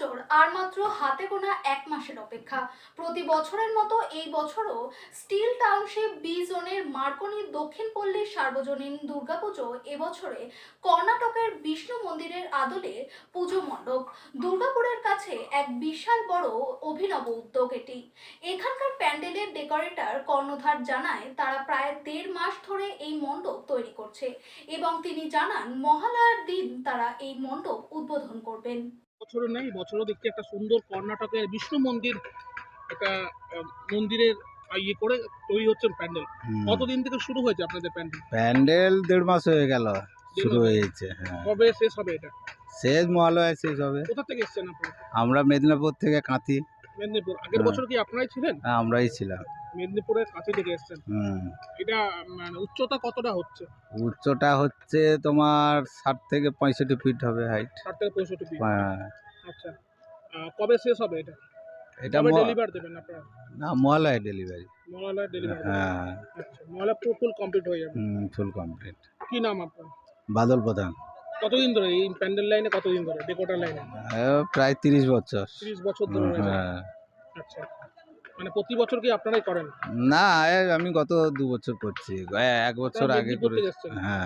পুজোর আর মাত্র হাতে গোনা 1 মাসের অপেক্ষা। প্রতি বছরের মতো এই বছরও স্টিল টাউনশিপ বি জোনের মার্কনি দক্ষিণ পল্লীর সার্বজনীন দুর্গাপুজো এবছরে কর্ণাটকের বিষ্ণু মন্দিরের আদলে পুজো মণ্ডপ। দুর্গাপুরের কাছে এক বিশাল বড় অভিনব উদ্যোগ এটি। এখানকার প্যান্ডেলের ডেকোরেটর কর্ণধার জানায় তারা প্রায় 1.5 মাস ধরে এই মণ্ডপ তৈরি করছে এবং তিনি জানান মহালয়ার দিন তারা এই মণ্ডপ উদ্বোধন করবেন। বছরও নেই, বছরও দেখছি একটা সুন্দর কর্ণাটকের বিষ্ণু মন্দির, একটা মন্দিরের ইয়ে করে তৈরি হচ্ছে প্যান্ডেল। কতদিন থেকে শুরু হয়েছে আপনাদের প্যান্ডেল? প্যান্ডেল 1.5 মাস হয়ে গেল শুরু হয়েছে। হ্যাঁ, কবে শেষ হবে এটা? শেষ মহালয়া শেষ হবে। কোথা থেকে এসেছেন আপনারা? আমরা মেদিনীপুর থেকে কাঁথি। মেদিনীপুর। আগের হ্যাঁ। বছর কি আপনারাই ছিলেন? হ্যাঁ, আমরাই ছিলাম। মেদিনীপুরের কাছে থেকে এসেছেন। এটা মানে উচ্চতা কতটা হচ্ছে? উচ্চটা হচ্ছে তোমার 60 থেকে 65 ফিট হবে হাইট। 60 থেকে 65 ফিট। হ্যাঁ, আচ্ছা। কবে শেষ হবে এটা? এটা কবে ডেলিভার দেবেন আপনারা? না, মহালয়া ডেলিভারি। মহালয়া ডেলিভার দেবেন। হ্যাঁ, আচ্ছা, মহালয়া ফুল কমপ্লিট হয়ে যাবে। Full complete. কি নাম আপনার? বাদল প্রধান। কতদিন ধরে এই প্যান্ডেল লাইনে, কতদিন ধরে ডেকোরেটর লাইনে? প্রায় 30 বছর। 30 বছর ধরে রয়েছেন। হ্যাঁ। আচ্ছা, মানে প্রতি বছর কি আপনারাই করেন? না, আমি গত 2 বছর করছি। 1 বছর আপনারা আগে মেদিনীপুর করে। থেকে এসেছেন? হ্যাঁ।